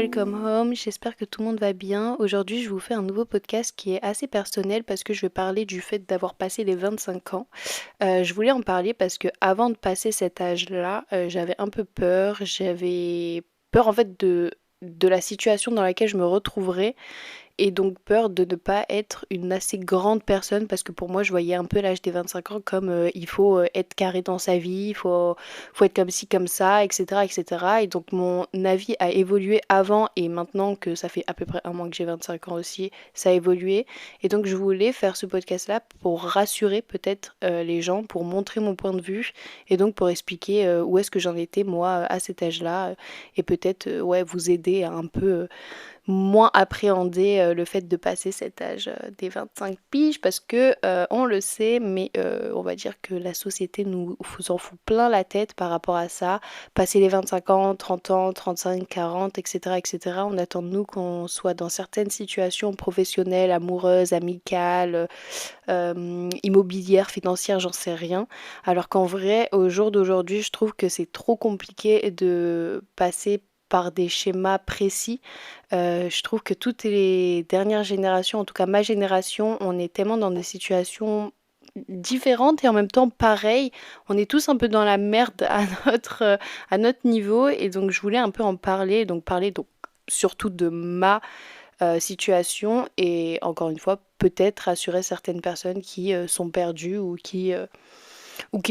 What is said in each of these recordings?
welcome home, j'espère que tout le monde va bien. Aujourd'hui, je vous fais un nouveau podcast qui est assez personnel parce que je vais parler du fait d'avoir passé les 25 ans. Je voulais en parler parce que avant de passer cet âge-là, j'avais un peu peur. J'avais peur en fait de la situation dans laquelle je me retrouverais et donc peur de ne pas être une assez grande personne parce que pour moi je voyais un peu l'âge des 25 ans comme il faut être carré dans sa vie, faut être comme ci comme ça, etc., etc. Et cetera. Et donc mon avis a évolué avant et maintenant que ça fait à peu près un mois que j'ai 25 ans aussi, ça a évolué. Et donc je voulais faire ce podcast-là pour rassurer peut-être les gens, pour montrer mon point de vue et donc pour expliquer où est-ce que j'en étais moi à cet âge-là et peut-être ouais, vous aider à un peu moins appréhender le fait de passer cet âge des 25 piges parce que on le sait, mais on va dire que la société nous en fout plein la tête par rapport à ça. Passer les 25 ans, 30 ans, 35, 40, etc., etc., on attend de nous qu'on soit dans certaines situations professionnelles, amoureuses, amicales, immobilières, financières, j'en sais rien. Alors qu'en vrai, au jour d'aujourd'hui, je trouve que c'est trop compliqué de passer par des schémas précis. Je trouve que toutes les dernières générations, en tout cas ma génération, on est tellement dans des situations différentes et en même temps pareilles. On est tous un peu dans la merde à notre niveau et donc je voulais un peu en parler, donc parler donc surtout de ma situation et encore une fois peut-être rassurer certaines personnes qui sont perdues ou qui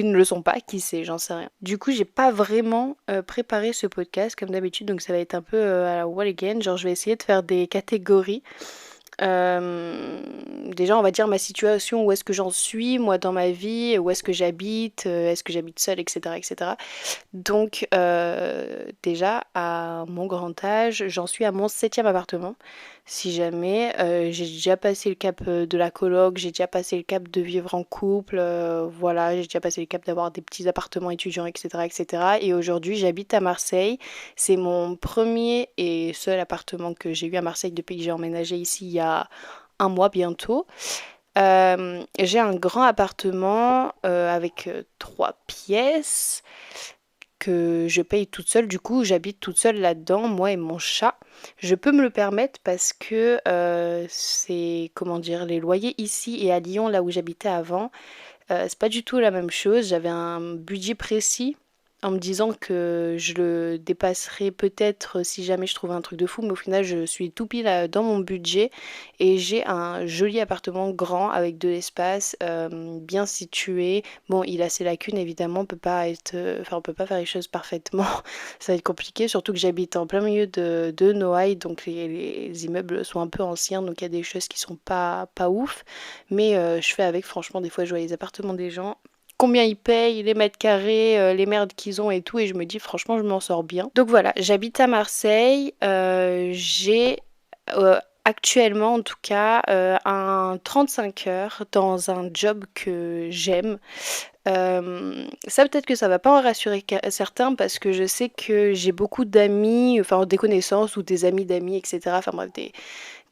ne le sont pas, qui sait, j'en sais rien. Du coup, j'ai pas vraiment préparé ce podcast comme d'habitude, donc ça va être un peu à la wall again. Genre, je vais essayer de faire des catégories. Euh, Déjà, on va dire ma situation, où est-ce que j'en suis, moi dans ma vie, où est-ce que j'habite seule, etc., etc. Donc, déjà, à mon grand âge, j'en suis à mon septième appartement. Si jamais, j'ai déjà passé le cap de la coloc, j'ai déjà passé le cap de vivre en couple, voilà, j'ai déjà passé le cap d'avoir des petits appartements étudiants, etc., etc. Et cetera. Et aujourd'hui, j'habite à Marseille. C'est mon premier et seul appartement que j'ai eu à Marseille depuis que j'ai emménagé ici il y a un mois bientôt. J'ai un grand appartement avec 3 pièces que je paye toute seule. Du coup, j'habite toute seule là-dedans, moi et mon chat. Je peux me le permettre parce que c'est, comment dire, les loyers ici et à Lyon, là où j'habitais avant, c'est pas du tout la même chose. J'avais un budget précis en me disant que je le dépasserais peut-être si jamais je trouvais un truc de fou, mais au final je suis tout pile dans mon budget et j'ai un joli appartement grand avec de l'espace, bien situé. Bon, il a ses lacunes évidemment, on peut pas être, enfin on peut pas faire les choses parfaitement, ça va être compliqué, surtout que j'habite en plein milieu de Noailles, donc les immeubles sont un peu anciens, donc il y a des choses qui sont pas ouf. Mais je fais avec, franchement, des fois, je vois les appartements des gens, combien ils payent, les mètres carrés, les merdes qu'ils ont et tout, et je me dis, franchement, je m'en sors bien. Donc voilà, j'habite à Marseille, j'ai actuellement, en tout cas, un 35 heures dans un job que j'aime. Ça peut-être que ça va pas en rassurer certains parce que je sais que j'ai beaucoup d'amis, enfin des connaissances ou des amis d'amis, etc. Enfin bref,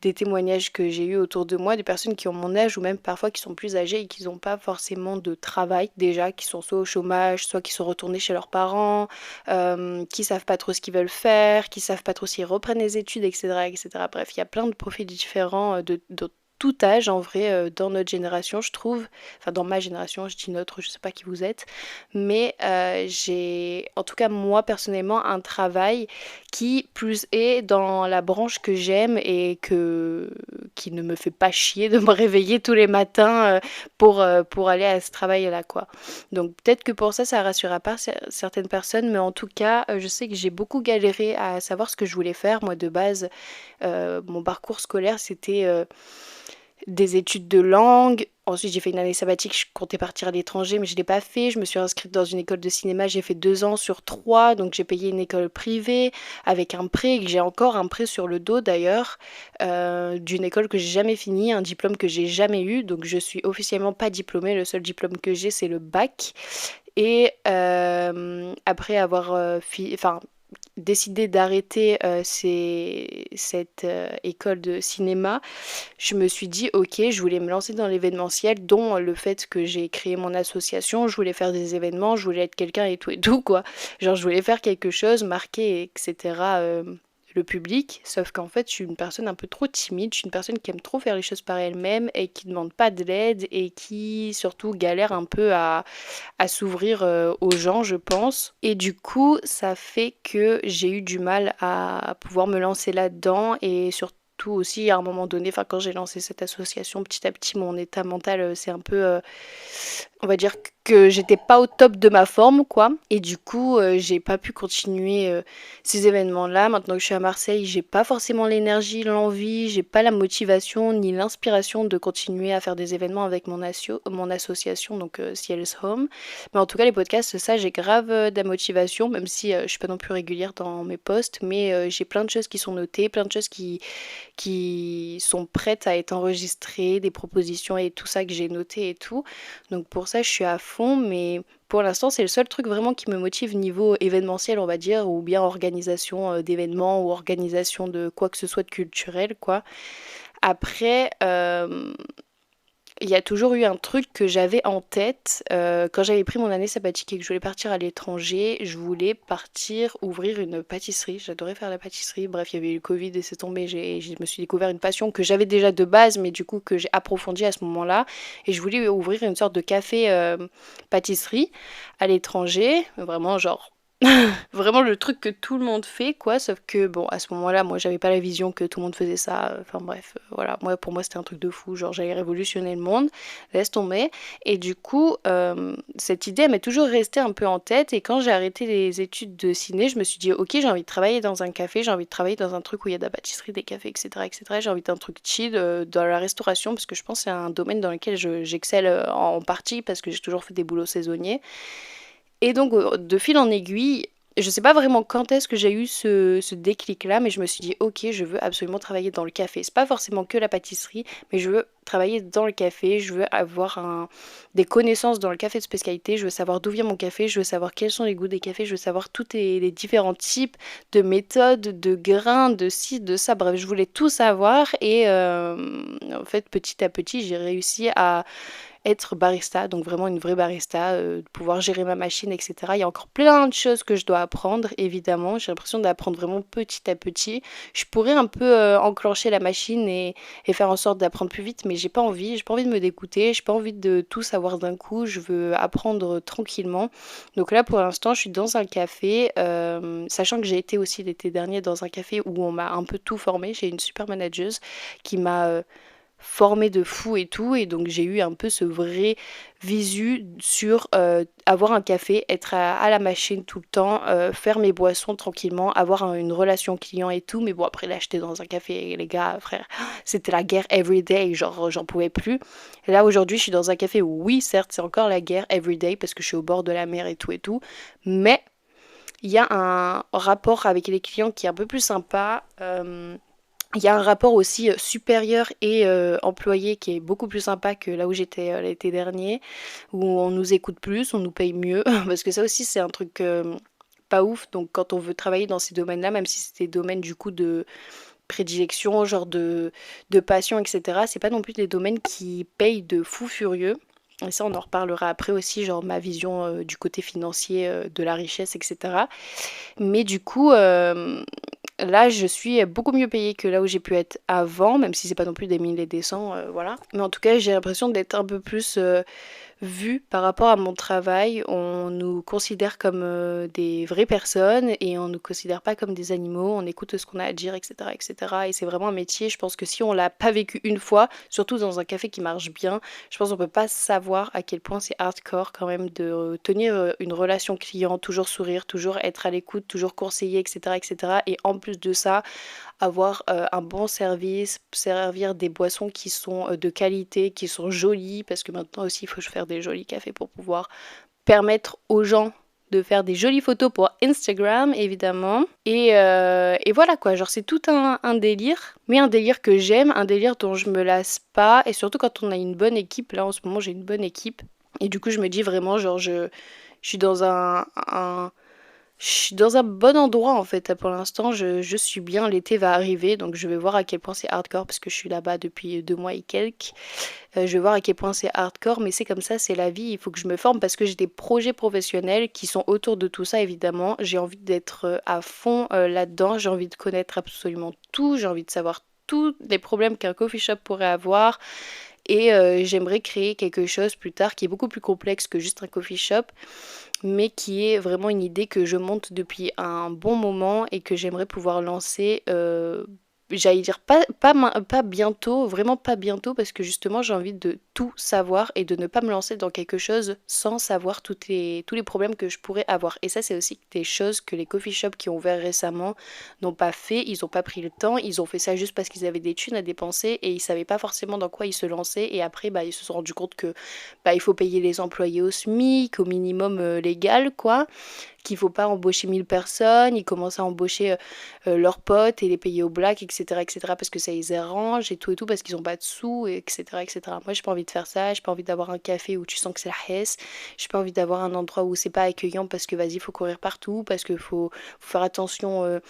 des témoignages que j'ai eu autour de moi, des personnes qui ont mon âge ou même parfois qui sont plus âgées et qui n'ont pas forcément de travail déjà, qui sont soit au chômage, soit qui sont retournés chez leurs parents, qui savent pas trop ce qu'ils veulent faire, qui savent pas trop s'ils reprennent les études, etc., etc. Bref, il y a plein de profils différents de tout âge en vrai dans notre génération, je trouve. Enfin, dans ma génération, je dis notre, je sais pas qui vous êtes, mais j'ai, en tout cas moi personnellement, un travail qui plus est dans la branche que j'aime et qui ne me fait pas chier de me réveiller tous les matins pour aller à ce travail-là, quoi. Donc peut-être que pour ça, ça rassurera pas certaines personnes, mais en tout cas, je sais que j'ai beaucoup galéré à savoir ce que je voulais faire. Moi, de base, mon parcours scolaire, c'était des études de langue. Ensuite, j'ai fait une année sabbatique, je comptais partir à l'étranger, mais je ne l'ai pas fait. Je me suis inscrite dans une école de cinéma, j'ai fait 2 ans sur 3, donc j'ai payé une école privée avec un prêt, et que j'ai encore un prêt sur le dos d'ailleurs, d'une école que j'ai jamais finie, un diplôme que j'ai jamais eu, donc je suis officiellement pas diplômée. Le seul diplôme que j'ai, c'est le bac. Et après avoir enfin, décidé d'arrêter cette école de cinéma, je me suis dit, ok, je voulais me lancer dans l'événementiel, dont le fait que j'ai créé mon association, je voulais faire des événements, je voulais être quelqu'un et tout, quoi. Genre, je voulais faire quelque chose, marquer, etc. le public, sauf qu'en fait je suis une personne un peu trop timide, je suis une personne qui aime trop faire les choses par elle-même et qui demande pas de l'aide et qui surtout galère un peu à s'ouvrir aux gens, je pense. Et du coup, ça fait que j'ai eu du mal à pouvoir me lancer là-dedans et surtout aussi à un moment donné, enfin quand j'ai lancé cette association, petit à petit mon état mental c'est un peu, on va dire que j'étais pas au top de ma forme quoi. Et du coup, j'ai pas pu continuer ces événements-là. Maintenant que je suis à Marseille, j'ai pas forcément l'énergie, l'envie, j'ai pas la motivation ni l'inspiration de continuer à faire des événements avec mon association, donc Ciel's Home. Mais en tout cas, les podcasts, ça, j'ai grave de la motivation, même si je suis pas non plus régulière dans mes posts, mais j'ai plein de choses qui sont notées, plein de choses qui sont prêtes à être enregistrées, des propositions et tout ça que j'ai noté et tout. Donc pour ça, je suis à fond, mais pour l'instant, c'est le seul truc vraiment qui me motive niveau événementiel, on va dire, ou bien organisation d'événements ou organisation de quoi que ce soit de culturel, quoi. Après, il y a toujours eu un truc que j'avais en tête quand j'avais pris mon année sabbatique et que je voulais partir à l'étranger. Je voulais partir ouvrir une pâtisserie. J'adorais faire la pâtisserie. Bref, il y avait eu le Covid et c'est tombé. Je me suis découvert une passion que j'avais déjà de base, mais du coup que j'ai approfondie à ce moment-là. Et je voulais ouvrir une sorte de café pâtisserie à l'étranger. Vraiment, genre vraiment le truc que tout le monde fait, quoi. Sauf que, bon, à ce moment-là, moi, j'avais pas la vision que tout le monde faisait ça. Enfin, bref, voilà. Moi, pour moi, c'était un truc de fou. Genre, j'allais révolutionner le monde. Laisse tomber. Et du coup, cette idée, elle m'est toujours restée un peu en tête. Et quand j'ai arrêté les études de ciné, je me suis dit, ok, j'ai envie de travailler dans un café. J'ai envie de travailler dans un truc où il y a de la pâtisserie, des cafés, etc., etc. J'ai envie d'un truc chill dans la restauration parce que je pense que c'est un domaine dans lequel j'excelle en partie parce que j'ai toujours fait des boulots saisonniers. Et donc, de fil en aiguille, je sais pas vraiment quand est-ce que j'ai eu ce déclic-là, mais je me suis dit, ok, je veux absolument travailler dans le café. C'est pas forcément que la pâtisserie, mais je veux travailler dans le café, je veux avoir des connaissances dans le café de spécialité, je veux savoir d'où vient mon café, je veux savoir quels sont les goûts des cafés, je veux savoir tous les différents types de méthodes, de grains, de ci, de ça, bref, je voulais tout savoir et en fait, petit à petit, j'ai réussi à être barista, donc vraiment une vraie barista, pouvoir gérer ma machine, etc. Il y a encore plein de choses que je dois apprendre, évidemment. J'ai l'impression d'apprendre vraiment petit à petit. Je pourrais un peu enclencher la machine et faire en sorte d'apprendre plus vite, mais j'ai pas envie. J'ai pas envie de me dégoûter. J'ai pas envie de tout savoir d'un coup. Je veux apprendre tranquillement. Donc là, pour l'instant, je suis dans un café, sachant que j'ai été aussi l'été dernier dans un café où on m'a un peu tout formé. J'ai une super manageuse qui m'a formée de fou et tout, et donc j'ai eu un peu ce vrai visu sur avoir un café, être à la machine tout le temps, faire mes boissons tranquillement, avoir une relation client et tout. Mais bon, après là j'étais dans un café et les gars, frère, c'était la guerre everyday, genre j'en pouvais plus. Et là aujourd'hui je suis dans un café où oui certes c'est encore la guerre everyday parce que je suis au bord de la mer et tout, mais il y a un rapport avec les clients qui est un peu plus sympa. Il y a un rapport aussi supérieur et employé qui est beaucoup plus sympa que là où j'étais l'été dernier, où on nous écoute plus, on nous paye mieux, parce que ça aussi c'est un truc pas ouf. Donc quand on veut travailler dans ces domaines-là, même si c'est des domaines du coup de prédilection, genre de passion, etc., c'est pas non plus des domaines qui payent de fou furieux. Et ça, on en reparlera après aussi, genre ma vision du côté financier de la richesse, etc. Mais du coup, là, je suis beaucoup mieux payée que là où j'ai pu être avant, même si c'est pas non plus des 1000 et des cents, voilà. Mais en tout cas, j'ai l'impression d'être un peu plus vue par rapport à mon travail. On nous considère comme des vraies personnes et on nous considère pas comme des animaux. On écoute ce qu'on a à dire, etc., etc. Et cetera. Et c'est vraiment un métier. Je pense que si on l'a pas vécu une fois, surtout dans un café qui marche bien, je pense qu'on peut pas savoir à quel point c'est hardcore quand même de tenir une relation client, toujours sourire, toujours être à l'écoute, toujours conseiller, etc., etc. Et cetera. Et en plus de ça, avoir un bon service, servir des boissons qui sont de qualité, qui sont jolies, parce que maintenant aussi il faut faire des jolis cafés pour pouvoir permettre aux gens de faire des jolies photos pour Instagram, évidemment. Et voilà quoi, genre c'est tout un délire, mais un délire que j'aime, un délire dont je me lasse pas, et surtout quand on a une bonne équipe, là en ce moment j'ai une bonne équipe, et du coup je me dis vraiment, genre je suis dans Je suis dans un bon endroit en fait pour l'instant, je suis bien, l'été va arriver donc je vais voir à quel point c'est hardcore parce que je suis là-bas depuis 2 mois et quelques. Je vais voir à quel point c'est hardcore mais c'est comme ça, c'est la vie, il faut que je me forme parce que j'ai des projets professionnels qui sont autour de tout ça évidemment. J'ai envie d'être à fond là-dedans, j'ai envie de connaître absolument tout, j'ai envie de savoir tous les problèmes qu'un coffee shop pourrait avoir et j'aimerais créer quelque chose plus tard qui est beaucoup plus complexe que juste un coffee shop mais qui est vraiment une idée que je monte depuis un bon moment et que j'aimerais pouvoir lancer, j'allais dire pas bientôt, vraiment pas bientôt, parce que justement j'ai envie de tout savoir et de ne pas me lancer dans quelque chose sans savoir tous les problèmes que je pourrais avoir. Et ça, c'est aussi des choses que les coffee shops qui ont ouvert récemment n'ont pas fait, ils n'ont pas pris le temps, ils ont fait ça juste parce qu'ils avaient des thunes à dépenser et ils savaient pas forcément dans quoi ils se lançaient. Et après, bah, ils se sont rendus compte que bah, il faut payer les employés au SMIC, au minimum légal, quoi, qu'il faut pas embaucher 1000 personnes, ils commencent à embaucher leurs potes et les payer au black, etc., parce que ça les arrange et tout, parce qu'ils ont pas de sous, etc. Moi, j'ai pas envie de faire ça, j'ai pas envie d'avoir un café où tu sens que c'est la hesse, j'ai pas envie d'avoir un endroit où c'est pas accueillant parce que vas-y, faut courir partout, parce que faut faire attention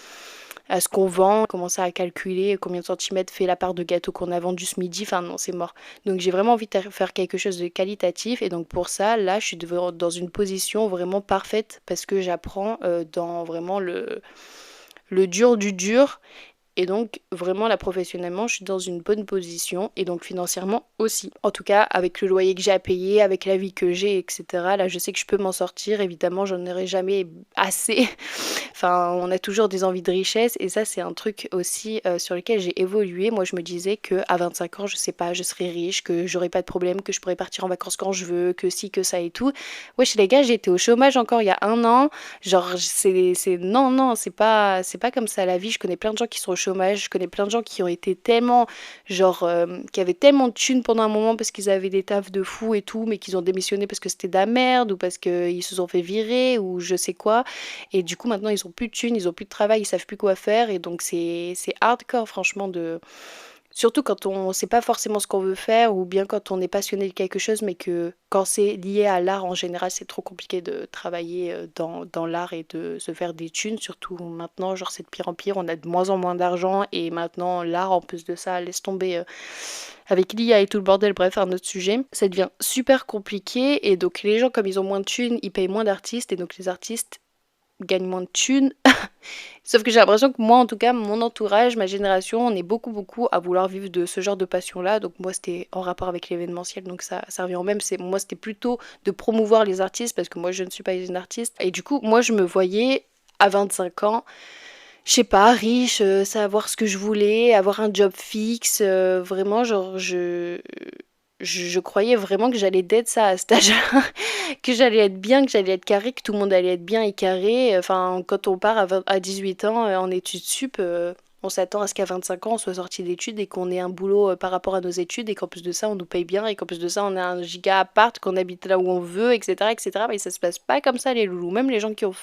à ce qu'on vend, commencer à calculer combien de centimètres fait la part de gâteau qu'on a vendu ce midi, enfin non, c'est mort. Donc j'ai vraiment envie de faire quelque chose de qualitatif et donc pour ça, là, je suis dans une position vraiment parfaite parce que j'apprends dans vraiment le dur du dur et donc, vraiment, là, professionnellement, je suis dans une bonne position et donc financièrement aussi. En tout cas, avec le loyer que j'ai à payer, avec la vie que j'ai, etc., là, je sais que je peux m'en sortir. Évidemment, j'en aurai jamais assez. Enfin, on a toujours des envies de richesse et ça, c'est un truc aussi sur lequel j'ai évolué. Moi, je me disais que à 25 ans, je sais pas, je serais riche, que j'aurais pas de problème, que je pourrais partir en vacances quand je veux, que si, que ça et tout. Wesh, les gars, j'étais au chômage encore il y a un an. Genre, non, non, c'est pas comme ça la vie. Je connais plein de gens qui sont au chômage. Je connais plein de gens qui ont été tellement, genre, qui avaient tellement de thunes pendant un moment parce qu'ils avaient des tafs de fou et tout, mais qu'ils ont démissionné parce que c'était de la merde ou parce qu'ils se sont fait virer ou je sais quoi. Et du coup, maintenant, ils ont plus de thunes, ils ont plus de travail, ils savent plus quoi faire. Et donc, c'est hardcore, franchement, de surtout quand on sait pas forcément ce qu'on veut faire ou bien quand on est passionné de quelque chose, mais que quand c'est lié à l'art en général, c'est trop compliqué de travailler dans l'art et de se faire des thunes. Surtout maintenant, genre c'est de pire en pire, on a de moins en moins d'argent et maintenant l'art en plus de ça, laisse tomber avec l'IA et tout le bordel, bref, un autre sujet. Ça devient super compliqué et donc les gens comme ils ont moins de thunes, ils payent moins d'artistes et donc les artistes gagnent moins de thunes. Sauf que j'ai l'impression que moi, en tout cas, mon entourage, ma génération, on est beaucoup, beaucoup à vouloir vivre de ce genre de passion-là. Donc moi, c'était en rapport avec l'événementiel, donc ça revient au même. Moi, c'était plutôt de promouvoir les artistes, parce que moi, je ne suis pas une artiste. Et du coup, moi, je me voyais à 25 ans, je sais pas, riche, savoir ce que je voulais, avoir un job fixe, vraiment, genre, je croyais vraiment que j'allais d'être ça à cet âge-là, que j'allais être bien, que j'allais être carré, que tout le monde allait être bien et carré. Enfin, quand on part à 18 ans en études sup, on s'attend à ce qu'à 25 ans, on soit sorti d'études et qu'on ait un boulot par rapport à nos études et qu'en plus de ça, on nous paye bien et qu'en plus de ça, on a un giga appart, qu'on habite là où on veut, etc., etc. Mais ça se passe pas comme ça, les loulous. Même les gens qui ont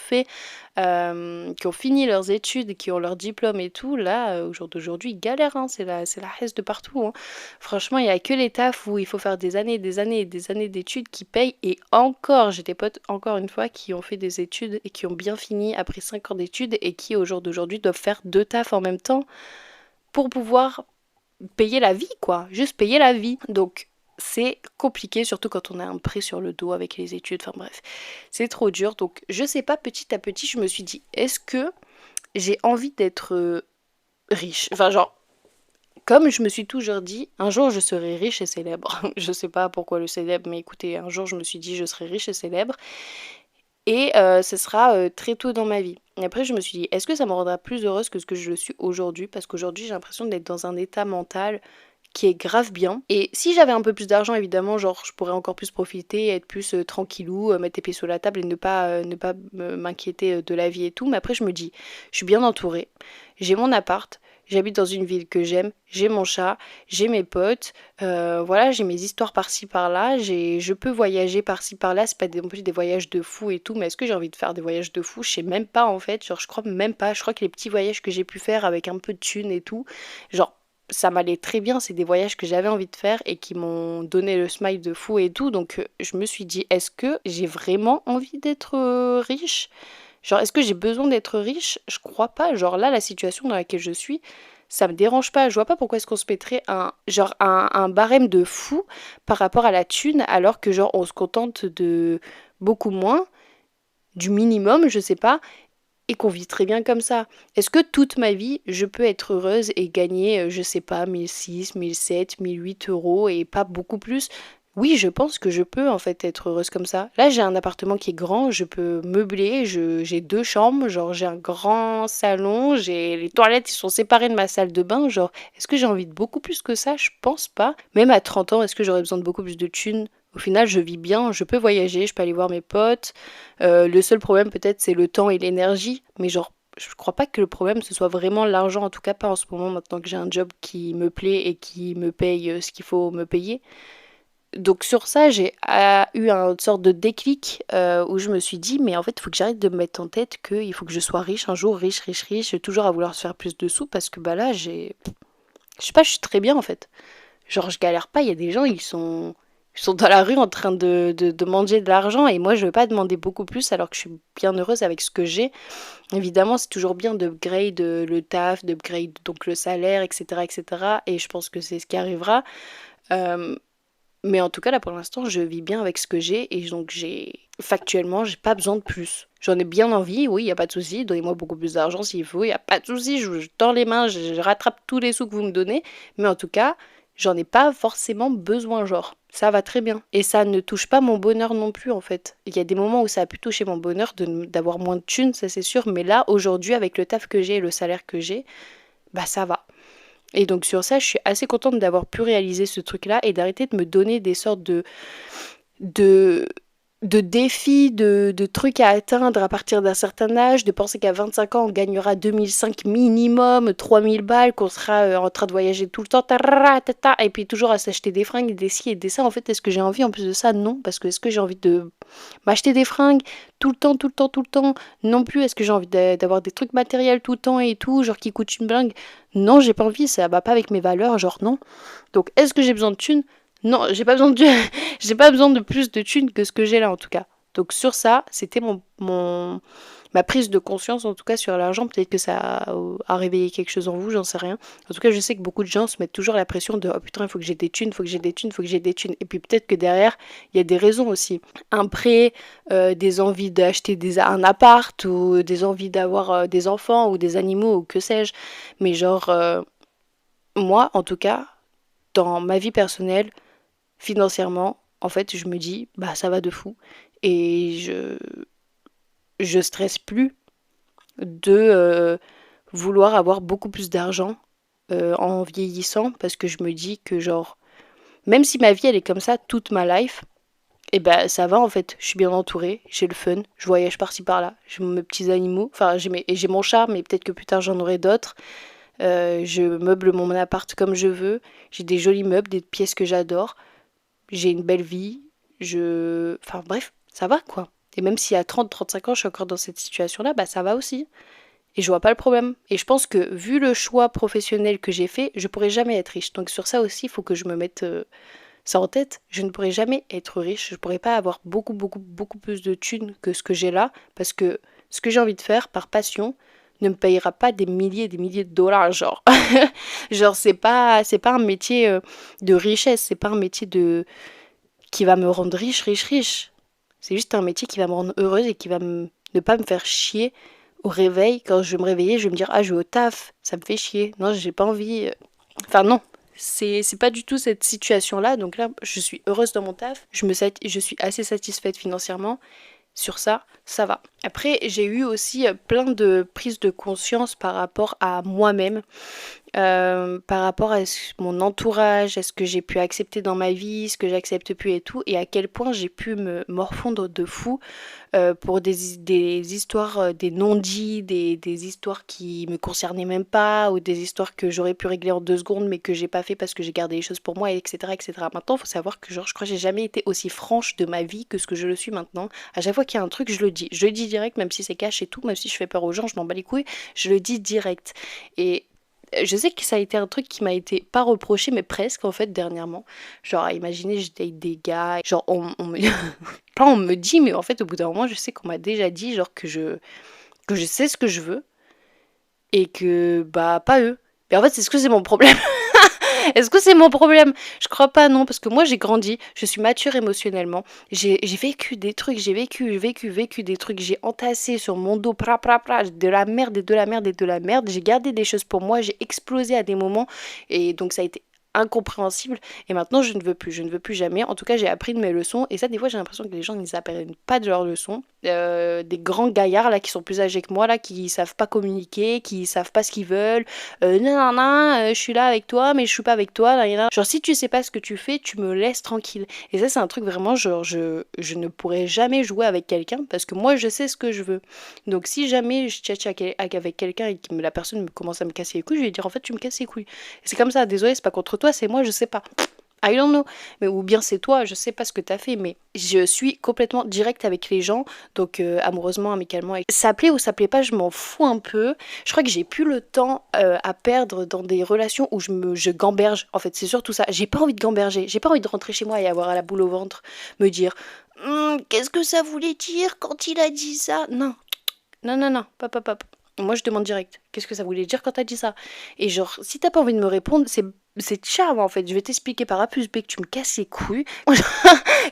fini leurs études, qui ont leur diplôme et tout, là, au jour d'aujourd'hui, ils galèrent, hein. C'est la hesse de partout, hein. Franchement, il y a que les tafs où il faut faire des années, des années et des années d'études qui payent. Et encore, j'ai des potes, encore une fois, qui ont fait des études et qui ont bien fini après 5 ans d'études et qui, au jour d'aujourd'hui, doivent faire deux tafs en même temps pour pouvoir payer la vie, quoi. Juste payer la vie. Donc, c'est compliqué, surtout quand on a un prêt sur le dos avec les études. Enfin bref, c'est trop dur. Donc, je sais pas, petit à petit, je me suis dit, est-ce que j'ai envie d'être riche? Enfin, genre, comme je me suis toujours dit, un jour je serai riche et célèbre. Je sais pas pourquoi le célèbre, mais écoutez, un jour je me suis dit je serai riche et célèbre. Et ce sera très tôt dans ma vie. Et après, je me suis dit, est-ce que ça me rendra plus heureuse que ce que je le suis aujourd'hui? Parce qu'aujourd'hui, j'ai l'impression d'être dans un état mental qui est grave bien. Et si j'avais un peu plus d'argent, évidemment, genre, je pourrais encore plus profiter, être plus tranquillou, mettre les pieds sur la table et ne pas m'inquiéter de la vie et tout. Mais après, je me dis, je suis bien entourée, j'ai mon appart, j'habite dans une ville que j'aime, j'ai mon chat, j'ai mes potes, voilà, j'ai mes histoires par-ci par-là, je peux voyager par-ci par-là, c'est pas non plus des voyages de fou et tout, mais est-ce que j'ai envie de faire des voyages de fou? Je sais même pas en fait, genre je crois même pas, je crois que les petits voyages que j'ai pu faire avec un peu de thunes et tout, genre ça m'allait très bien, c'est des voyages que j'avais envie de faire et qui m'ont donné le smile de fou et tout, donc je me suis dit, est-ce que j'ai vraiment envie d'être riche? Genre, est-ce que j'ai besoin d'être riche? Je crois pas. Genre là, la situation dans laquelle je suis, ça me dérange pas. Je vois pas pourquoi est-ce qu'on se mettrait un barème de fou par rapport à la thune, alors que genre on se contente de beaucoup moins, du minimum, je sais pas, et qu'on vit très bien comme ça. Est-ce que toute ma vie, je peux être heureuse et gagner, je sais pas, 1006, 1007, 1008 € et pas beaucoup plus? Oui, je pense que je peux en fait être heureuse comme ça. Là, j'ai un appartement qui est grand, je peux meubler, j'ai deux chambres, genre j'ai un grand salon, j'ai les toilettes qui sont séparées de ma salle de bain, genre est-ce que j'ai envie de beaucoup plus que ça? Je pense pas. Même à 30 ans, est-ce que j'aurais besoin de beaucoup plus de thunes? Au final, je vis bien, je peux voyager, je peux aller voir mes potes. Le seul problème peut-être c'est le temps et l'énergie, mais genre je crois pas que le problème ce soit vraiment l'argent, en tout cas pas en ce moment maintenant que j'ai un job qui me plaît et qui me paye ce qu'il faut me payer. Donc sur ça j'ai eu une sorte de déclic où je me suis dit mais en fait il faut que j'arrête de me mettre en tête qu'il faut que je sois riche un jour, riche, riche, riche, toujours à vouloir se faire plus de sous parce que bah là je sais pas, je suis très bien en fait. Genre, je galère pas, il y a des gens, ils sont dans la rue en train de manger de l'argent et moi, je veux pas demander beaucoup plus alors que je suis bien heureuse avec ce que j'ai. Évidemment, c'est toujours bien d'upgrade le taf, d'upgrade donc le salaire, etc., etc. Et je pense que c'est ce qui arrivera. Euh, mais en tout cas, là, pour l'instant, je vis bien avec ce que j'ai et donc factuellement, j'ai pas besoin de plus. J'en ai bien envie, oui, il y a pas de souci. Donnez-moi beaucoup plus d'argent s'il faut, il y a pas de souci. Je tends les mains, je rattrape tous les sous que vous me donnez. Mais en tout cas, j'en ai pas forcément besoin, genre. Ça va très bien. Et ça ne touche pas mon bonheur non plus, en fait. Il y a des moments où ça a pu toucher mon bonheur d'avoir moins de thunes, ça c'est sûr. Mais là, aujourd'hui, avec le taf que j'ai et le salaire que j'ai, bah ça va. Et donc sur ça, je suis assez contente d'avoir pu réaliser ce truc-là et d'arrêter de me donner des sortes de, de défis, de trucs à atteindre à partir d'un certain âge, de penser qu'à 25 ans, on gagnera 2005 minimum, 3000 balles, qu'on sera en train de voyager tout le temps, et puis toujours à s'acheter des fringues, des ci et des ça. En fait, est-ce que j'ai envie en plus de ça? Non, parce que est-ce que j'ai envie de m'acheter des fringues tout le temps, tout le temps, tout le temps? Non plus. Est-ce que j'ai envie d'avoir des trucs matériels tout le temps et tout, genre qui coûtent une blingue? Non, j'ai pas envie, ça va pas avec mes valeurs, genre non. Donc, est-ce que j'ai besoin de thunes? Non, j'ai pas besoin de j'ai pas besoin de plus de thunes que ce que j'ai là en tout cas. Donc sur ça, c'était ma prise de conscience en tout cas sur l'argent. Peut-être que ça a réveillé quelque chose en vous, j'en sais rien. En tout cas, je sais que beaucoup de gens se mettent toujours la pression de oh putain, il faut que j'ai des thunes, il faut que j'ai des thunes, il faut que j'ai des thunes. Et puis peut-être que derrière, il y a des raisons aussi. Un prêt, des envies d'acheter un appart ou des envies d'avoir des enfants ou des animaux ou que sais-je. Mais genre, moi en tout cas, dans ma vie personnelle, financièrement, en fait, je me dis, bah ça va de fou. Et je stresse plus de vouloir avoir beaucoup plus d'argent en vieillissant parce que je me dis que genre, même si ma vie elle est comme ça toute ma life, et ben ça va en fait, je suis bien entourée, j'ai le fun, je voyage par-ci par-là, j'ai mes petits animaux, enfin j'ai mon chat, mais peut-être que plus tard j'en aurai d'autres. Je meuble mon appart comme je veux, j'ai des jolis meubles, des pièces que j'adore. J'ai une belle vie, enfin bref, ça va quoi. Et même si à 30-35 ans je suis encore dans cette situation-là, bah ça va aussi. Et je vois pas le problème. Et je pense que vu le choix professionnel que j'ai fait, je pourrais jamais être riche. Donc sur ça aussi, il faut que je me mette ça en tête. Je ne pourrais jamais être riche. Je pourrais pas avoir beaucoup, beaucoup, beaucoup plus de thunes que ce que j'ai là. Parce que ce que j'ai envie de faire par passion ne me payera pas des milliers et des milliers de dollars, genre. Genre, c'est pas un métier de richesse. C'est pas un métier qui va me rendre riche, riche, riche. C'est juste un métier qui va me rendre heureuse et qui va ne pas me faire chier au réveil. Quand je vais me réveiller, je vais me dire, ah, je vais au taf, ça me fait chier. Non, j'ai pas envie. Enfin, non. C'est pas du tout cette situation-là. Donc là, je suis heureuse dans mon taf. Je suis assez satisfaite financièrement. Sur ça, ça va. Après, j'ai eu aussi plein de prises de conscience par rapport à moi-même, par rapport à mon entourage, à ce que j'ai pu accepter dans ma vie, ce que j'accepte plus et tout, et à quel point j'ai pu me morfondre de fou pour des histoires, des non-dits, des histoires qui me concernaient même pas, ou des histoires que j'aurais pu régler en 2 secondes, mais que j'ai pas fait parce que j'ai gardé les choses pour moi, etc., etc. Maintenant, il faut savoir que genre, je crois que j'ai jamais été aussi franche de ma vie que ce que je le suis maintenant. À chaque fois qu'il y a un truc, je le dis. Je le dis direct, même si c'est cash et tout, même si je fais peur aux gens, je m'en bats les couilles, je le dis direct. Et je sais que ça a été un truc qui m'a été pas reproché, mais presque en fait dernièrement. Genre, imaginez, je date des gars, genre, pas on me dit, mais en fait, au bout d'un moment, je sais qu'on m'a déjà dit, genre, que je sais ce que je veux et que, bah, pas eux. Et en fait, est-ce que c'est mon problème? Est-ce que c'est mon problème? Je crois pas, non, parce que moi, j'ai grandi, je suis mature émotionnellement, j'ai vécu des trucs, j'ai vécu des trucs, j'ai entassé sur mon dos, de la merde et de la merde et de la merde, j'ai gardé des choses pour moi, j'ai explosé à des moments, et donc ça a été incompréhensible, et maintenant je ne veux plus jamais. En tout cas, j'ai appris de mes leçons, et ça, des fois, j'ai l'impression que les gens, ils apprennent pas de leurs leçons. Des grands gaillards, là, qui sont plus âgés que moi, là, qui savent pas communiquer, qui savent pas ce qu'ils veulent, non, non, non, je suis là avec toi, mais je suis pas avec toi, là, là. Genre, si tu sais pas ce que tu fais, tu me laisses tranquille. Et ça, c'est un truc vraiment, genre, je ne pourrais jamais jouer avec quelqu'un parce que moi, je sais ce que je veux. Donc, si jamais je tchatche avec quelqu'un et que la personne me commence à me casser les couilles, je vais lui dire, en fait, tu me casses les couilles. Et c'est comme ça, désolé, c'est pas contre toi, c'est moi, je sais pas. I don't know. Mais, ou bien c'est toi, je sais pas ce que t'as fait, mais je suis complètement directe avec les gens, donc amoureusement, amicalement. Ça plaît ou ça plaît pas, je m'en fous un peu. Je crois que j'ai plus le temps à perdre dans des relations où je gamberge. En fait, c'est surtout ça. J'ai pas envie de gamberger, j'ai pas envie de rentrer chez moi et avoir à la boule au ventre, me dire qu'est-ce que ça voulait dire quand il a dit ça? Non, non, non, non, pop, pop, pop. Moi, je demande direct. Qu'est-ce que ça voulait dire quand t'as dit ça? Et genre, si t'as pas envie de me répondre, c'est charme en fait. Je vais t'expliquer par A plus B que tu me casses les couilles,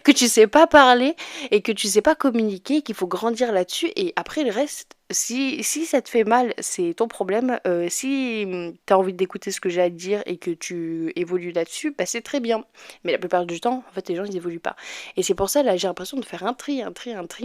que tu sais pas parler et que tu sais pas communiquer, qu'il faut grandir là-dessus. Et après, le reste, si ça te fait mal, c'est ton problème. Si t'as envie d'écouter ce que j'ai à te dire et que tu évolues là-dessus, bah c'est très bien. Mais la plupart du temps, en fait, les gens, ils évoluent pas. Et c'est pour ça, là, j'ai l'impression de faire un tri,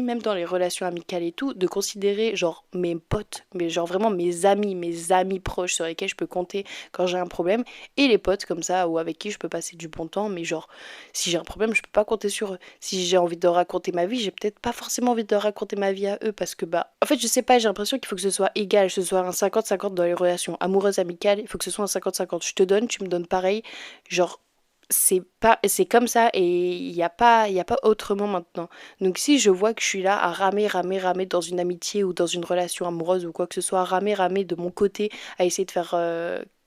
même dans les relations amicales et tout, de considérer, genre, mes potes, mais genre vraiment mes amis proches sur lesquels je peux compter quand j'ai un problème, et les potes comme ça, ou avec qui je peux passer du bon temps, mais genre, si j'ai un problème, je peux pas compter sur eux. Si j'ai envie de leur raconter ma vie, j'ai peut-être pas forcément envie de leur raconter ma vie à eux, parce que, bah, en fait, je sais pas, j'ai l'impression qu'il faut que ce soit égal, que ce soit un 50-50 dans les relations amoureuses, amicales, il faut que ce soit un 50-50. Je te donne, tu me donnes pareil, genre, c'est comme ça et il y a pas autrement maintenant. Donc si je vois que je suis là à ramer dans une amitié ou dans une relation amoureuse ou quoi que ce soit, à ramer de mon côté, à essayer de faire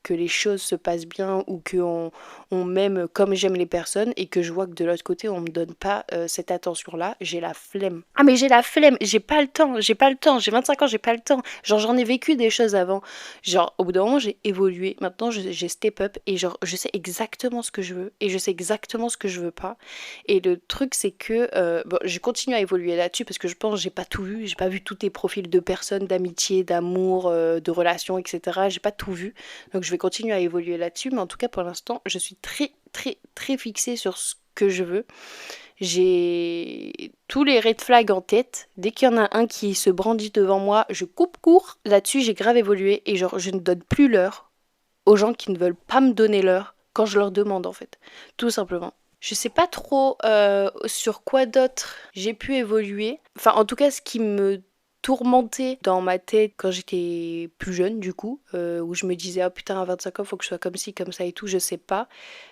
que les choses se passent bien ou que on m'aime comme j'aime les personnes et que je vois que de l'autre côté on me donne pas cette attention là, j'ai la flemme. Ah mais j'ai la flemme, j'ai pas le temps, j'ai 25 ans, j'ai pas le temps. Genre j'en ai vécu des choses avant. Genre, au bout d'un moment, j'ai évolué. Maintenant, j'ai step up et genre, je sais exactement ce que je veux et je sais exactement ce que je veux pas. Et le truc, c'est que bon, je continue à évoluer là-dessus parce que je pense que j'ai pas tout vu. J'ai pas vu tous tes profils de personnes, d'amitié, d'amour, de relations, etc. J'ai pas tout vu. Donc, je vais continuer à évoluer là-dessus. Mais en tout cas, pour l'instant, je suis très fixée sur ce que je veux. J'ai tous les red flags en tête. Dès qu'il y en a un qui se brandit devant moi, je coupe court. Là-dessus, j'ai grave évolué et genre, je ne donne plus l'heure aux gens qui ne veulent pas me donner l'heure quand je leur demande en fait. Tout simplement. Je sais pas trop sur quoi d'autre j'ai pu évoluer. Enfin, en tout cas, ce qui me tourmentait dans ma tête quand j'étais plus jeune, du coup, où je me disais, ah putain, à 25 ans, faut que je sois comme ci, comme ça et tout, je sais pas.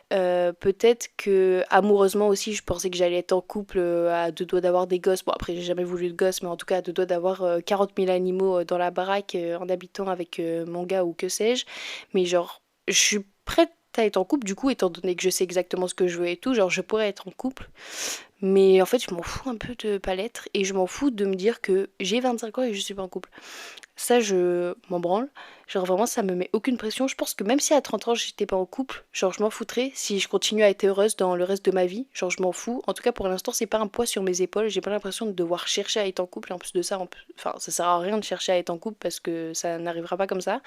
Peut-être que amoureusement aussi, je pensais que j'allais être en couple à deux doigts d'avoir des gosses. Bon, après, j'ai jamais voulu de gosses, mais en tout cas, à deux doigts d'avoir 40 000 animaux dans la baraque en habitant avec mon gars ou que sais-je. Mais genre, je suis prête à être en couple, du coup, étant donné que je sais exactement ce que je veux et tout, genre, je pourrais être en couple. Mais en fait, je m'en fous un peu de pas l'être et je m'en fous de me dire que j'ai 25 ans et je suis pas en couple. Ça, je m'en branle. Genre vraiment, ça me met aucune pression. Je pense que même si à 30 ans, j'étais pas en couple, genre je m'en foutrais si je continue à être heureuse dans le reste de ma vie. Genre je m'en fous. En tout cas, pour l'instant, c'est pas un poids sur mes épaules. J'ai pas l'impression de devoir chercher à être en couple. Et en plus de ça, enfin, ça sert à rien de chercher à être en couple parce que ça n'arrivera pas comme ça.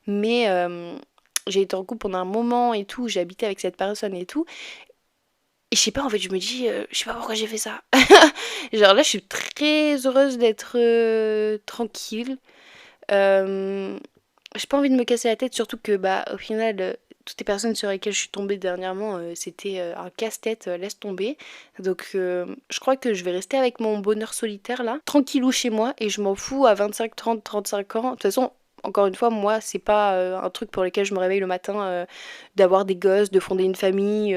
Mais j'ai été en couple pendant un moment et tout. J'ai habité avec cette personne et tout. Et je sais pas, en fait, je me dis, je sais pas pourquoi j'ai fait ça. Genre là, je suis très heureuse d'être tranquille. Euh, j'ai pas envie de me casser la tête, surtout que bah au final, toutes les personnes sur lesquelles je suis tombée dernièrement, c'était un casse-tête, laisse tomber. Donc je crois que je vais rester avec mon bonheur solitaire là, tranquillou chez moi, et je m'en fous à 25, 30, 35 ans. De toute façon, encore une fois, moi, c'est pas un truc pour lequel je me réveille le matin, d'avoir des gosses, de fonder une famille,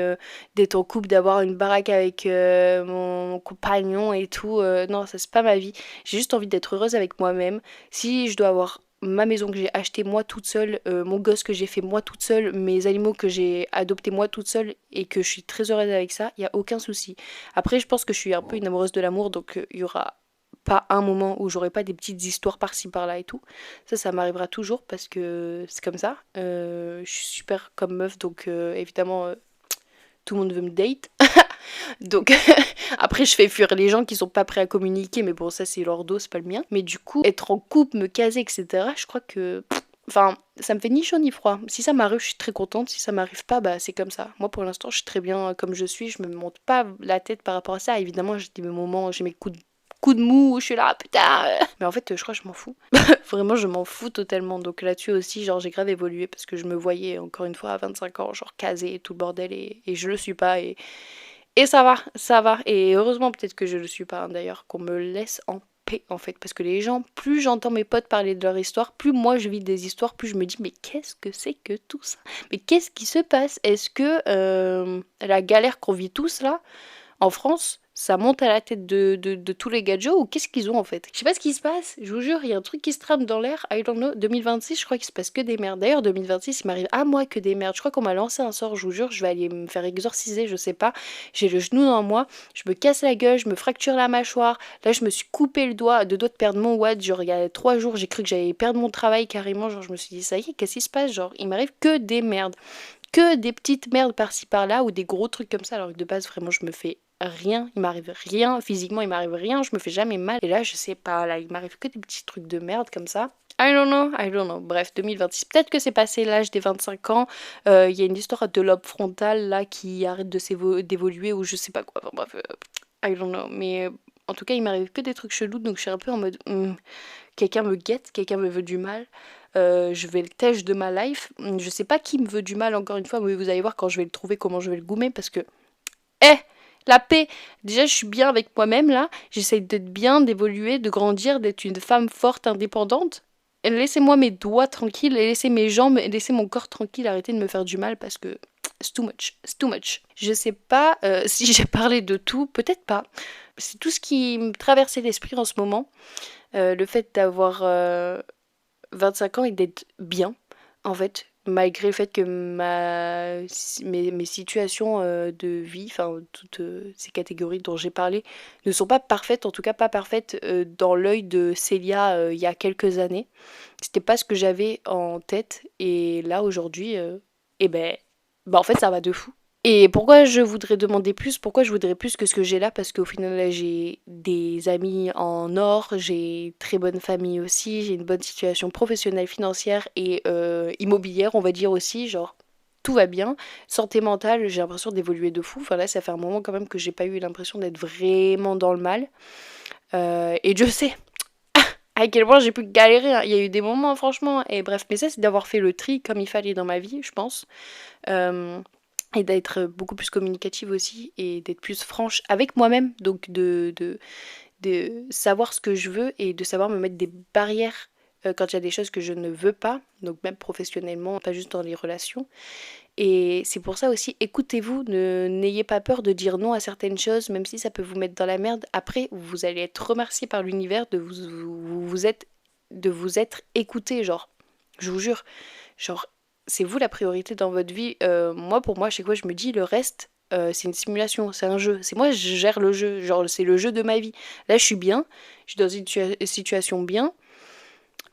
d'être en couple, d'avoir une baraque avec mon compagnon et tout. Non, ça c'est pas ma vie. J'ai juste envie d'être heureuse avec moi-même. Si je dois avoir ma maison que j'ai achetée moi toute seule, mon gosse que j'ai fait moi toute seule, mes animaux que j'ai adoptés moi toute seule et que je suis très heureuse avec ça, il n'y a aucun souci. Après, je pense que je suis un peu une amoureuse de l'amour, donc il y aura pas un moment où j'aurai pas des petites histoires par-ci par-là et tout. Ça m'arrivera toujours parce que c'est comme ça. Je suis super comme meuf, donc évidemment, tout le monde veut me date. Donc après, je fais fuir les gens qui sont pas prêts à communiquer, mais bon, ça c'est leur dos, c'est pas le mien. Mais du coup, être en couple, me caser, etc., je crois que. Enfin, ça me fait ni chaud ni froid. Si ça m'arrive, je suis très contente. Si ça m'arrive pas, bah c'est comme ça. Moi, pour l'instant, je suis très bien comme je suis. Je me monte pas la tête par rapport à ça. Évidemment, j'ai des moments, j'ai mes coups de mou où je suis là, ah, putain. Mais en fait, je crois que je m'en fous. Vraiment, je m'en fous totalement. Donc là-dessus aussi, genre, j'ai grave évolué parce que je me voyais encore une fois à 25 ans, genre casée et tout le bordel, et je le suis pas. Et ça va, ça va. Et heureusement peut-être que je le suis pas, hein, d'ailleurs, qu'on me laisse en paix en fait. Parce que les gens, plus j'entends mes potes parler de leur histoire, plus moi je vis des histoires, plus je me dis mais qu'est-ce que c'est que tout ça? Mais qu'est-ce qui se passe? Est-ce que la galère qu'on vit tous là, en France, ça monte à la tête de tous les gadgets ou qu'est-ce qu'ils ont en fait? Je sais pas ce qui se passe, je vous jure, il y a un truc qui se trame dans l'air, I don't know. 2026, je crois qu'il se passe que des merdes. D'ailleurs, 2026, il m'arrive à moi que des merdes. Je crois qu'on m'a lancé un sort, je vous jure, je vais aller me faire exorciser, je sais pas. J'ai le genou dans moi, je me casse la gueule, je me fracture la mâchoire. Là, je me suis coupé le doigt, de doigt de perdre mon watt. Genre, il y a 3 jours, j'ai cru que j'allais perdre mon travail carrément. Genre, je me suis dit, ça y est, qu'est-ce qui se passe? Genre, il m'arrive que des merdes. Que des petites merdes par-ci par-là ou des gros trucs comme ça. Alors que de base, vraiment, je me fais rien, il m'arrive rien, physiquement il m'arrive rien, je me fais jamais mal. Et là, je sais pas, là, il m'arrive que des petits trucs de merde comme ça. I don't know, I don't know. Bref, 2026. Peut-être que c'est passé l'âge des 25 ans. Il y a une histoire de lobe frontal là qui arrête d'évoluer ou je sais pas quoi. Enfin bref, I don't know. Mais en tout cas, il m'arrive que des trucs chelous, donc je suis un peu en mode quelqu'un me guette, quelqu'un me veut du mal. Je vais le tèche de ma life. Je sais pas qui me veut du mal encore une fois, mais vous allez voir quand je vais le trouver comment je vais le goumer parce que eh, la paix. Déjà, je suis bien avec moi-même là. J'essaye d'être bien, d'évoluer, de grandir, d'être une femme forte, indépendante. Et laissez-moi mes doigts tranquilles et laissez mes jambes et laissez mon corps tranquille. Arrêtez de me faire du mal parce que c'est too much. C'est too much. Je sais pas si j'ai parlé de tout. Peut-être pas. C'est tout ce qui me traversait l'esprit en ce moment. Le fait d'avoir 25 ans et d'être bien, en fait, malgré le fait que mes situations de vie, enfin toutes ces catégories dont j'ai parlé, ne sont pas parfaites, en tout cas pas parfaites dans l'œil de Célia il y a quelques années. C'était pas ce que j'avais en tête, et là aujourd'hui, eh ben, bah en fait ça va de fou. Et pourquoi je voudrais demander plus? Pourquoi je voudrais plus que ce que j'ai là? Parce qu'au final, là, j'ai des amis en or, j'ai une très bonne famille aussi, j'ai une bonne situation professionnelle, financière et immobilière, on va dire aussi, genre tout va bien. Santé mentale, j'ai l'impression d'évoluer de fou. Enfin là, ça fait un moment quand même que j'ai pas eu l'impression d'être vraiment dans le mal. Et Dieu sait à quel point j'ai pu galérer, hein. Il y a eu des moments, franchement, et bref, mais ça, c'est d'avoir fait le tri comme il fallait dans ma vie, je pense. Euh, et d'être beaucoup plus communicative aussi et d'être plus franche avec moi-même, donc de savoir ce que je veux et de savoir me mettre des barrières quand il y a des choses que je ne veux pas, donc même professionnellement, pas juste dans les relations. Et c'est pour ça aussi, écoutez-vous, n'ayez pas peur de dire non à certaines choses, même si ça peut vous mettre dans la merde. Après, vous allez être remercié par l'univers de vous être écouté, genre, je vous jure, genre, c'est vous la priorité dans votre vie. Moi, pour moi, à chaque fois, je me dis, le reste, c'est une simulation, c'est un jeu. C'est moi, je gère le jeu, genre, c'est le jeu de ma vie. Là, je suis bien, je suis dans une situation bien,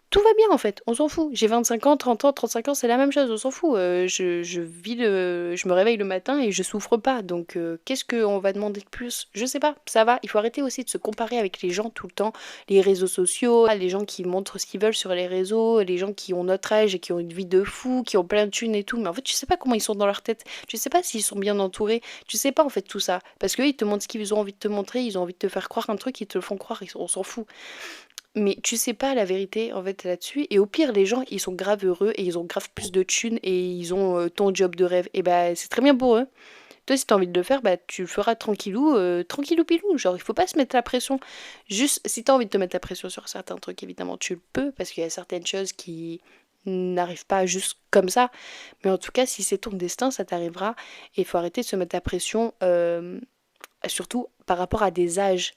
tout va bien en fait, on s'en fout. J'ai 25 ans, 30 ans, 35 ans, c'est la même chose, on s'en fout. Je me réveille le matin et je souffre pas. Donc qu'est-ce qu'on va demander de plus? Je sais pas, ça va. Il faut arrêter aussi de se comparer avec les gens tout le temps. Les réseaux sociaux, les gens qui montrent ce qu'ils veulent sur les réseaux, les gens qui ont notre âge et qui ont une vie de fou, qui ont plein de thunes et tout. Mais en fait, tu sais pas comment ils sont dans leur tête. Tu sais pas s'ils sont bien entourés. Tu sais pas en fait tout ça. Parce qu'eux, ils te montrent ce qu'ils ont envie de te montrer, ils ont envie de te faire croire un truc, ils te le font croire, on s'en fout. Mais tu sais pas la vérité en fait là-dessus. Et au pire, les gens ils sont grave heureux et ils ont grave plus de thunes et ils ont ton job de rêve. Et bah c'est très bien pour eux. Toi, si t'as envie de le faire, bah tu le feras tranquillou, tranquillou pilou. Genre, il faut pas se mettre la pression. Juste, si t'as envie de te mettre la pression sur certains trucs, évidemment, tu le peux parce qu'il y a certaines choses qui n'arrivent pas juste comme ça. Mais en tout cas, si c'est ton destin, ça t'arrivera. Et il faut arrêter de se mettre la pression, surtout par rapport à des âges.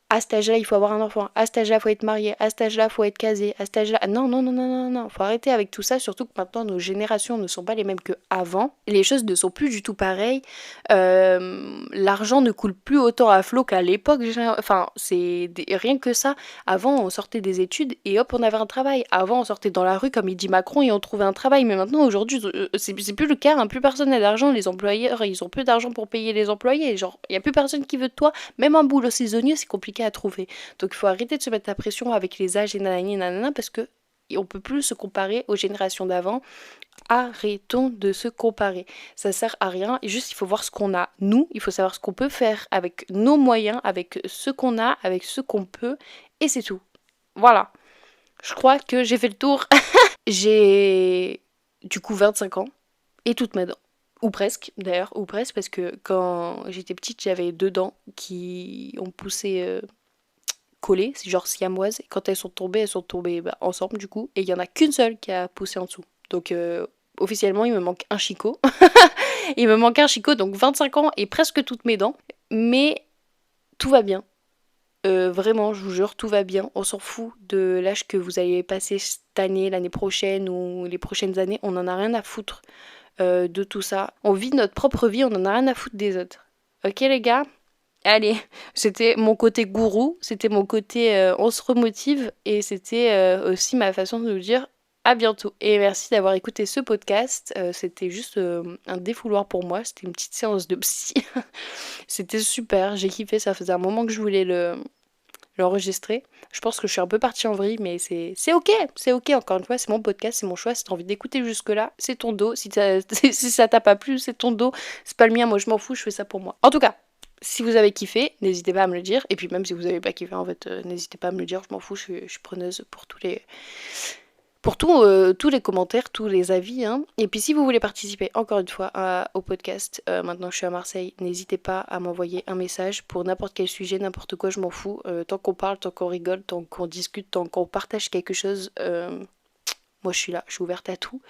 à cet âge-là, il faut avoir un enfant, à cet âge-là, il faut être marié, à cet âge-là, il faut être casé, à cet âge-là... Non, non, non, non, non, non, faut arrêter avec tout ça, surtout que maintenant, nos générations ne sont pas les mêmes qu'avant. Les choses ne sont plus du tout pareilles. L'argent ne coule plus autant à flot qu'à l'époque. Enfin, rien que ça. Avant, on sortait des études et hop, on avait un travail. Avant, on sortait dans la rue, comme il dit Macron, et on trouvait un travail. Mais maintenant, aujourd'hui, c'est plus le cas, hein. Plus personne n'a d'argent. Les employeurs, ils ont plus d'argent pour payer les employés. Genre, il n'y a plus personne qui veut de toi. Même un boulot saisonnier, c'est compliqué à trouver. Donc il faut arrêter de se mettre la pression avec les âges et nanani nanana parce que on peut plus se comparer aux générations d'avant. Arrêtons de se comparer. Ça sert à rien. Et juste, il faut voir ce qu'on a. Nous, il faut savoir ce qu'on peut faire avec nos moyens, avec ce qu'on a, avec ce qu'on peut. Et c'est tout. Voilà. Je crois que j'ai fait le tour. J'ai du coup 25 ans et toutes mes dents. Ou presque, d'ailleurs, ou presque, parce que quand j'étais petite, j'avais 2 dents qui ont poussé collées, c'est genre siamoises, et quand elles sont tombées ensemble du coup, et il y en a qu'une seule qui a poussé en dessous. Donc officiellement, il me manque un chicot. Il me manque un chicot, donc 25 ans et presque toutes mes dents. Mais tout va bien. Vraiment, je vous jure, tout va bien. On s'en fout de l'âge que vous allez passer cette année, l'année prochaine ou les prochaines années. On en a rien à foutre de tout ça. On vit notre propre vie, on en a rien à foutre des autres. Ok les gars? Allez, c'était mon côté gourou, c'était mon côté on se remotive et c'était aussi ma façon de nous dire à bientôt. Et merci d'avoir écouté ce podcast. C'était juste un défouloir pour moi, c'était une petite séance de psy. C'était super, j'ai kiffé, ça faisait un moment que je voulais l'enregistrer. Je pense que je suis un peu partie en vrille, mais c'est ok, c'est ok, encore une fois, c'est mon podcast, c'est mon choix. Si t'as envie d'écouter jusque-là, c'est ton dos. Si si ça t'a pas plu, c'est ton dos. C'est pas le mien, moi je m'en fous, je fais ça pour moi. En tout cas, si vous avez kiffé, n'hésitez pas à me le dire. Et puis même si vous avez pas kiffé, en fait, n'hésitez pas à me le dire, je m'en fous, je suis preneuse pour tous les commentaires, tous les avis, hein. Et puis si vous voulez participer encore une fois au podcast, maintenant que je suis à Marseille, n'hésitez pas à m'envoyer un message pour n'importe quel sujet, n'importe quoi, je m'en fous. Tant qu'on parle, tant qu'on rigole, tant qu'on discute, tant qu'on partage quelque chose, moi je suis là, je suis ouverte à tout.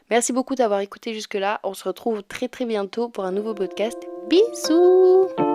Merci beaucoup d'avoir écouté jusque-là. On se retrouve très très bientôt pour un nouveau podcast. Bisous!